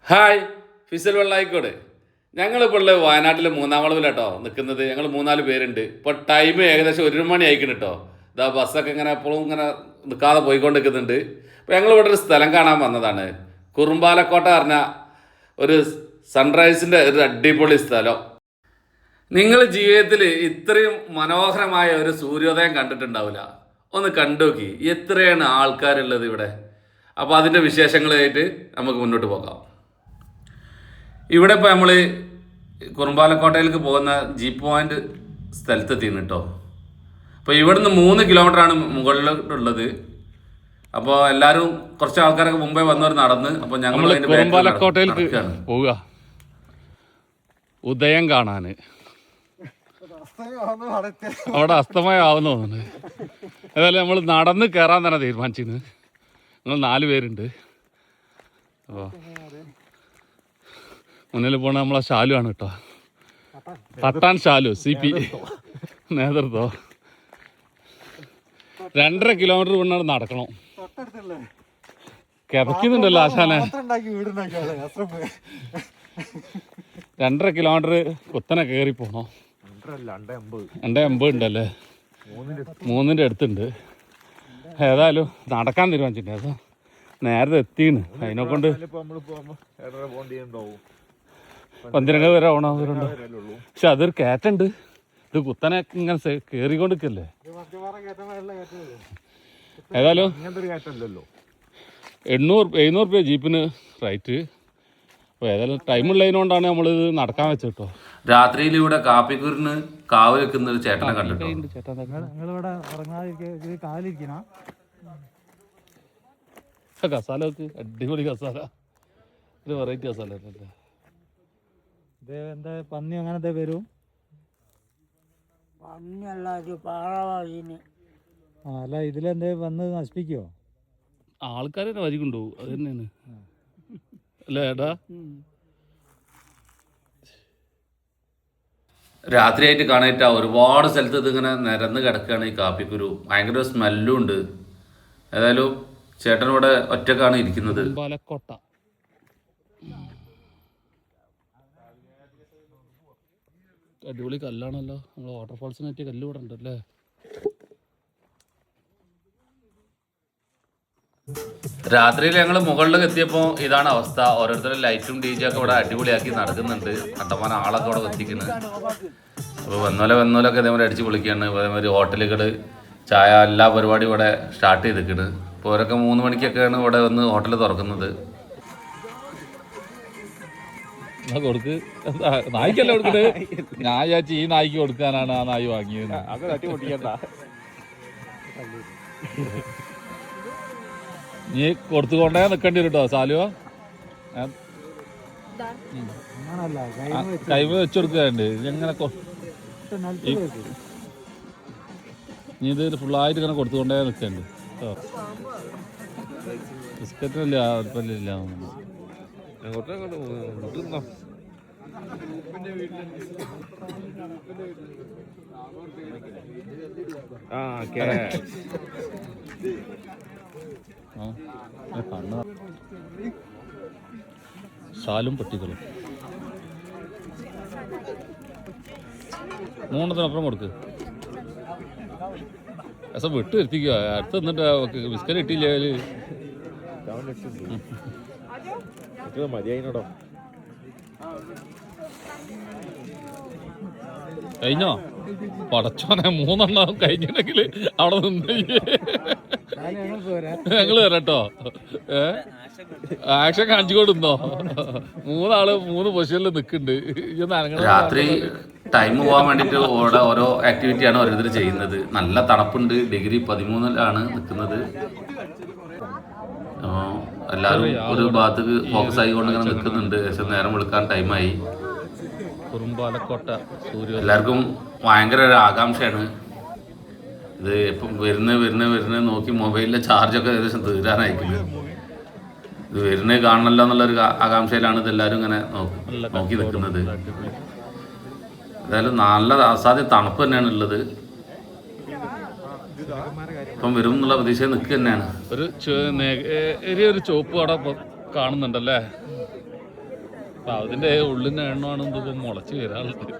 Hi, fissile Vellayikode. ഞങ്ങളിപ്പോൾ ഉള്ളത് വയനാട്ടിലെ മൂന്നാം വളവിലാട്ടോ നിൽക്കുന്നത്. ഞങ്ങൾ 3-4 പേരുണ്ട്. ഇപ്പോൾ ടൈം ഏകദേശം 1 മണി ആയിക്കണം കേട്ടോ. ഇതാ ബസ്സൊക്കെ ഇങ്ങനെ എപ്പോഴും ഇങ്ങനെ നിൽക്കാതെ പോയിക്കൊണ്ട് നിൽക്കുന്നുണ്ട്. അപ്പോൾ ഞങ്ങൾ ഇവിടെ ഒരു സ്ഥലം കാണാൻ വന്നതാണ്. കുറുമ്പാലക്കോട്ട പറഞ്ഞ ഒരു സൺറൈസിൻ്റെ ഒരു അടിപൊളി സ്ഥലം. നിങ്ങൾ ജീവിതത്തിൽ ഇത്രയും മനോഹരമായ ഒരു സൂര്യോദയം കണ്ടിട്ടുണ്ടാവില്ല. ഒന്ന് കണ്ടു നോക്കി, എത്രയാണ് ആൾക്കാരുള്ളത് ഇവിടെ. അപ്പോൾ അതിൻ്റെ വിശേഷങ്ങളായിട്ട് നമുക്ക് മുന്നോട്ട് പോകാം. ഇവിടെ ഇപ്പോൾ നമ്മൾ കുറുമ്പാലക്കോട്ടയിലേക്ക് പോകുന്ന ജീപ്പ് പോയിന്റ് സ്ഥലത്തെത്തിയാണ് കേട്ടോ. അപ്പോൾ ഇവിടുന്ന് 3 കിലോമീറ്ററാണ് മുകളിലോട്ടുള്ളത്. അപ്പോൾ എല്ലാവരും കുറച്ച് ആൾക്കാരൊക്കെ മുമ്പേ വന്നവർ നടന്ന്, അപ്പോൾ ഞങ്ങൾ കുറുമ്പാലക്കോട്ടയിലേക്ക് പോവുക ഉദയം കാണാൻ. അവിടെ അസ്തമയമാവുന്ന തോന്നുന്നു. ഏതായാലും നമ്മൾ നടന്ന് കയറാൻ തന്നെ തീരുമാനിച്ചിരുന്നു. ഞങ്ങൾ 4 പേരുണ്ട്. അപ്പോൾ മുന്നിൽ പോണ നമ്മളെ ഷാലു ആണ് കേട്ടോ. പട്ടാൻ ഷാലു CP നേതൃത്വം. 2.5 കിലോമീറ്റർ കൊണ്ടാണ് നടക്കണം. കിതക്കുന്നുണ്ടല്ലോ ആശാനെ. 2.5 കിലോമീറ്റർ കുത്തനെ കയറി പോണോ. 2.80 ഉണ്ടല്ലേ, 3-ന്റെ അടുത്തുണ്ട്. ഏതായാലും നടക്കാൻ തീരുമാനിച്ചിട്ടുണ്ട്. അത് നേരത്തെ എത്തിന്ന് അതിനെ കൊണ്ട് 12 വരെ ഓണാവുന്നുണ്ട്. പക്ഷെ അതൊരു കയറ്റുണ്ട്. ഇത് കുത്തനെ ഇങ്ങനെ കയറിക്കൊണ്ടിരിക്കല്ലേ. ഏതായാലും 700 രൂപ ജീപ്പിന് റേറ്റ്. അപ്പോൾ ഏതായാലും ടൈമുള്ളതിനോണ്ടാണ് നമ്മളിത് നടക്കാൻ വെച്ചത് കേട്ടോ. രാത്രിയിൽ ഇവിടെ കാപ്പിക്കൂരിന് കാവ് വെക്കുന്ന ഒരു ചേട്ടനെ കണ്ടിട്ടോ. കസാല വെക്ക്, അടിപൊളി കസാല, ഒരു വെറൈറ്റി കസാല. എന്താ പന്നി അങ്ങനത്തെ വരും? അല്ല, ഇതിലെന്തേ വന്ന് നശിപ്പിക്കുവോ? ആൾക്കാരെ വരി കൊണ്ടുപോകും. അത് തന്നെയാണ് അല്ലേ ഏട്ടാ? രാത്രിയായിട്ട് കാണാനായിട്ട് ഒരുപാട് സ്ഥലത്ത് ഇതിങ്ങനെ നിരന്ന് കിടക്കുകയാണ് ഈ കാപ്പിക്കുരു. ഭയങ്കര സ്മെല്ലും ഉണ്ട്. ഏതായാലും ചേട്ടനിവിടെ ഒറ്റക്കാണ് ഇരിക്കുന്നത്. പാലക്കോട്ട അടിപൊളി കല്ലാണല്ലോ. നമ്മൾ വാട്ടർഫാൾസിന് പറ്റിയ കല്ല് ഇവിടെ ഉണ്ടല്ലേ. രാത്രിയിൽ ഞങ്ങൾ മുകളിലേക്ക് എത്തിയപ്പോൾ ഇതാണ് അവസ്ഥ. ഓരോരുത്തരും ലൈറ്റും DJ ഒക്കെ ഇവിടെ അടിപൊളിയാക്കി നടക്കുന്നുണ്ട്. കണ്ടമാനം ആളൊക്കെ ഇവിടെ എത്തിക്കുന്നത്. അപ്പോൾ വന്നോലൊക്കെ ഇതേമാതിരി അടിച്ച് പൊളിക്കുകയാണ്. അതേമാതിരി ഹോട്ടലുകൾ, ചായ, എല്ലാ പരിപാടിയും ഇവിടെ സ്റ്റാർട്ട് ചെയ്തിരിക്കുന്നത്. ഇപ്പോൾ അവരൊക്കെ 3 മണിക്കൊക്കെയാണ് ഇവിടെ വന്ന് ഹോട്ടൽ തുറക്കുന്നത്. കൊടുക്ക്, നായ്ക്കല്ല കൊടുക്കത്. ഞാൻ വിചാരിച്ചു ഈ നായ്ക്ക് കൊടുക്കാനാണ് ആ നായി വാങ്ങിയത്. നീ കൊടുത്തുകൊണ്ടേ നിൽക്കേണ്ടി വരും കേട്ടോ സാലുവ. കൈമ വെച്ചു കൊടുക്കാറുണ്ട്. ഇങ്ങനെ നീ ഇത് ഫുള്ളായിട്ട് ഇങ്ങനെ കൊടുത്തുകൊണ്ടേ നിൽക്കണ്ട് കേട്ടോ. ബിസ്ക്കറ്റിനല്ല ഇല്ല. ഷാലും പെട്ടികളും 3-ത്തിനപ്പുറം കൊടുക്ക്. രസം വിട്ട് വരുത്തിക്കുക. അടുത്ത് നിന്നിട്ട് ബിസ്ക്കറ്റ് കിട്ടിയില്ലേ മതിയായിനോടോ. കഴിഞ്ഞോ? പടച്ചോനെ, 3 എണ്ണം കഴിഞ്ഞിട്ടുണ്ടെങ്കിൽ അവിടെ നിന്ന് ഞങ്ങള് വരാട്ടോ. ആക്ഷൻ കാണിച്ചു കൊടുന്നോ. 3 ആള് 3 പൊസിഷനിൽ നിൽക്കുന്നുണ്ട്. രാത്രി ടൈം പോകാൻ വേണ്ടിയിട്ട് ഇവിടെ ഓരോ ആക്ടിവിറ്റിയാണ് ഓരോരുത്തർ ചെയ്യുന്നത്. നല്ല തണുപ്പുണ്ട്. ഡിഗ്രി 13-ലാണ് നിൽക്കുന്നത്. എല്ലാവരും ഒരു ഭാഗത്തേക്ക് ഫോക്കസ് ആയിക്കൊണ്ട് ഇങ്ങനെ നിൽക്കുന്നുണ്ട്. പക്ഷെ നേരം വിളിക്കാൻ ടൈമായി. കുറുമ്പാലക്കോട്ട സൂര്യ എല്ലാവർക്കും ഭയങ്കര ഒരു ആകാംക്ഷയാണ്. ഇത് ഇപ്പം വരുന്ന നോക്കി മൊബൈലിലെ ചാർജൊക്കെ ഏകദേശം തീരാനായിരിക്കുന്നത്. ഇത് വരുന്നത് കാണണല്ലോ എന്നുള്ളൊരു ആകാംക്ഷയിലാണ് ഇതെല്ലാവരും ഇങ്ങനെ നോക്കി നിൽക്കുന്നത്. എന്തായാലും നല്ല അസാധ്യ തണുപ്പ് തന്നെയാണ് ഉള്ളത്. ഇപ്പം വരും എന്നുള്ള പ്രതീക്ഷ നിൽക്കുക തന്നെയാണ്. ഒരു ചുവപ്പ് അവിടെ കാണുന്നുണ്ടല്ലേ. അപ്പൊ അതിന്റെ ഉള്ളിന്റെ എണ്ണമാണ് ഇതിപ്പോ മുളച്ച് വരാറുള്ളത്.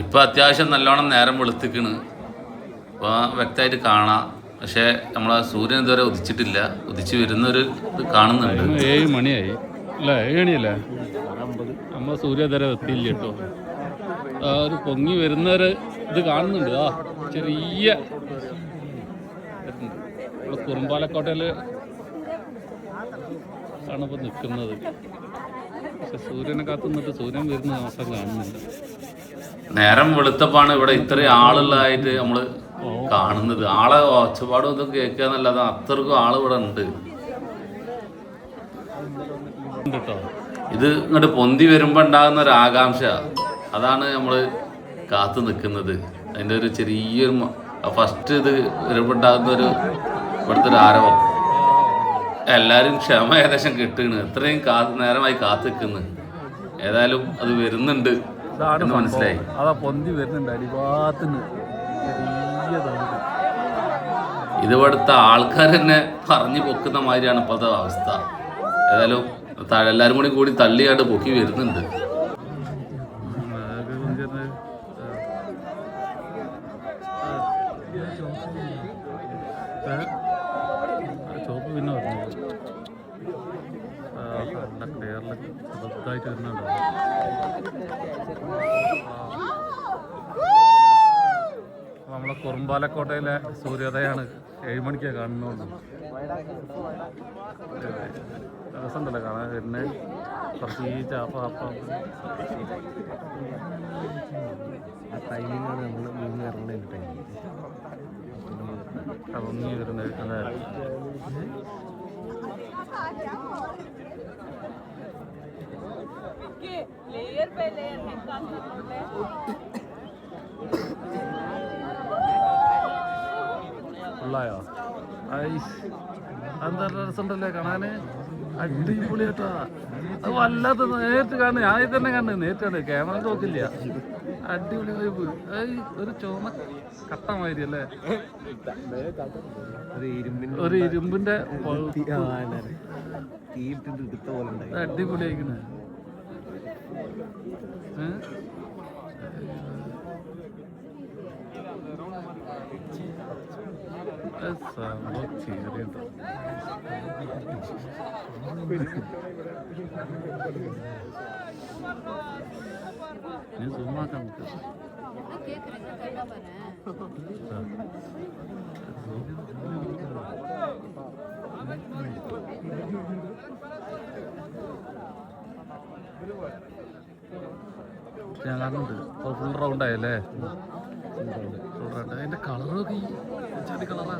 ഇപ്പൊ അത്യാവശ്യം നല്ലോണം നേരം വെളുത്തിക്കണ്. ഇപ്പൊ വ്യക്തമായിട്ട് കാണാം. പക്ഷെ നമ്മളെ സൂര്യൻ ഇതുവരെ ഉദിച്ചിട്ടില്ല. ഉദിച്ച് വരുന്നൊരു ഇത് കാണുന്നുണ്ട്. 7 മണിയായി അല്ലേ? 7 മണിയല്ലേ? നമ്മൾ സൂര്യോദയം എത്തിയില്ല കേട്ടോ. ഒരു പൊങ്ങി വരുന്നൊരു ഇത് കാണുന്നുണ്ട്. ചെറിയ ഇവിടെ കുറുമ്പാലക്കോട്ടയില് ആണ് ഇപ്പൊ നിൽക്കുന്നത്. പക്ഷെ സൂര്യനെ കാത്തു നിന്നിട്ട് സൂര്യൻ വരുന്ന അവസ്ഥ കാണുന്നില്ല. നേരം വെളുത്തപ്പാണ് ഇവിടെ ഇത്രയും ആളുള്ളതായിട്ട് നമ്മള് കാണുന്നത്. ആളെ ഒച്ചപ്പാടും ഇതും കേൾക്കുക എന്നല്ലാതെ അത്രക്കും ആള് ഇവിടെ ഉണ്ട് കേട്ടോ. ഇത് ഇങ്ങോട്ട് പൊന്തി വരുമ്പോ ഉണ്ടാകുന്ന ഒരു ആകാംക്ഷ, അതാണ് നമ്മള് കാത്തു നിൽക്കുന്നത്. അതിന്റെ ഒരു ചെറിയൊരു ഫസ്റ്റ് ഇത് വരുമ്പോ ഉണ്ടാകുന്ന ഒരു ഇവിടുത്തെ ഒരു ആരവം. എല്ലാരും ക്ഷമ ഏകദേശം കിട്ടുകയാണ്. എത്രയും നേരമായി കാത്തു നിൽക്കുന്നു. ഏതായാലും അത് വരുന്നുണ്ട് എന്ന് മനസ്സിലായി. അതാ പൊന്തി വരുന്നുണ്ട് അടിഭാഗത്തുനിന്ന്. ഇത് ഇവിടുത്തെ ആൾക്കാർ തന്നെ പറഞ്ഞു പൊക്കുന്ന മാതിരിയാണ് ഇപ്പോഴത്തെ അവസ്ഥ. ഏതായാലും എല്ലാവരും കൂടി തള്ളിയാണ്ട് പൊക്കി വരുന്നുണ്ട്. ചോപ്പ് പിന്നെ വരുന്നത് നല്ല ക്ലിയറിൽ ചെറുതായിട്ട് വരുന്നുണ്ട്. നമ്മളെ കുറുമ്പാലക്കോട്ടയിലെ സൂര്യോദയമാണ് 7 മണിക്കാണ് കാണുന്നുള്ളൂ. രസമുണ്ടല്ലോ കാണാൻ. പിന്നെ കുറച്ച് ഈ ചാപ്പ ടൈമിങ്ങാണ് നമ്മൾ മൂന്ന് ഇറങ്ങുന്നതിൻ്റെ ടൈം. കറങ്ങി വരുന്നത് അല്ലേ? ഫുള്ളായോ? അതെന്താ രസമുണ്ടല്ലേ കാണാന്? അടിപൊളിയാട്ടാ. അത് വല്ലാത്ത നേരിട്ട് കാണുന്നു. ഞാൻ ഇത് തന്നെ കണ്ടു നേരിട്ട് കണ്ടു. ക്യാമറ നോക്കില്ല. അടിപൊളി വൈബ്. ഒരു ചുവന്ന കട്ട മാതിരി അല്ലേ? ഒരു ഇരുമ്പിന്റെ അടിപൊളിയായിക്കണേ. സംഭവം ചേറിയുണ്ടോ? ഞാൻ സൂമാക്കാൻ നോക്കാം. ഞാൻ കാണുന്നുണ്ട്. ഫുൾ റൗണ്ട് ആയല്ലേ? Full round. അതിന്റെ കളറൊക്കെ ചെറിയ കളറാ.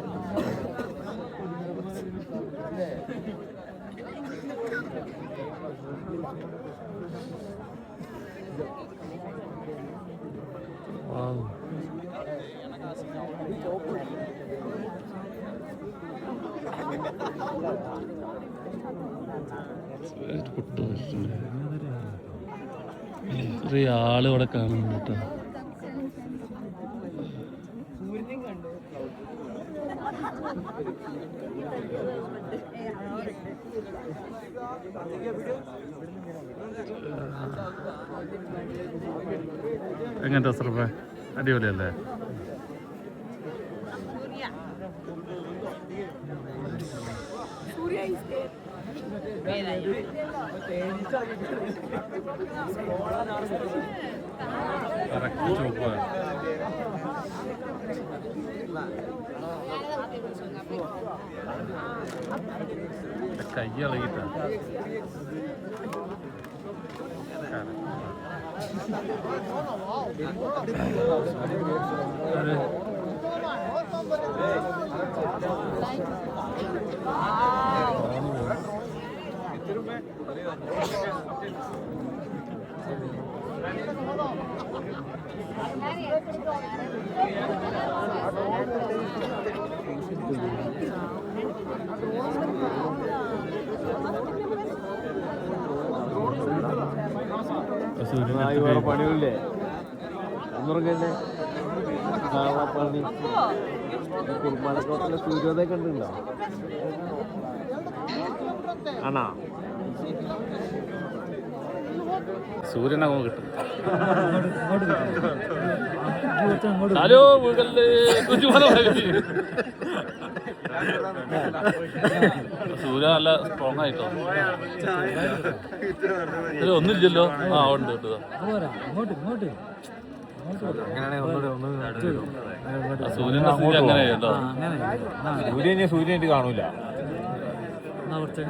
ചെറിയ ആള് ഇവിടെ കാണുന്നുണ്ട് കേട്ടോ. എങ്ങനത്തെ സർവേ? അടിപൊളിയല്ലേ? കറക്റ്റ് ചുവപ്പ്. കൈ ഇളകിട്ട വേറെ പണികളില്ലേ? ഒന്നുറങ്ങല്ലേ? പണി കുറുമ്പാലക്കോട്ടിലെ സൂര്യോദയം കണ്ടിട്ടുണ്ടോ? ആണോ? സൂര്യനങ്ങ് കിട്ടും. അങ്ങോട്ട് ഹലോ വീടല്ലേ സൂര്യ നല്ല സ്ട്രോങ് ആയിട്ടോ. ഇത് ഒന്നുമില്ലല്ലോ. ആ ഉണ്ട് കേട്ടോ. ഇങ്ങോട്ട് ഇങ്ങോട്ട് സൂര്യന്റെ സ്ഥിതി അങ്ങനെ കേട്ടോ. അങ്ങനെ സൂര്യനായിട്ട് കാണൂല. കുറച്ച്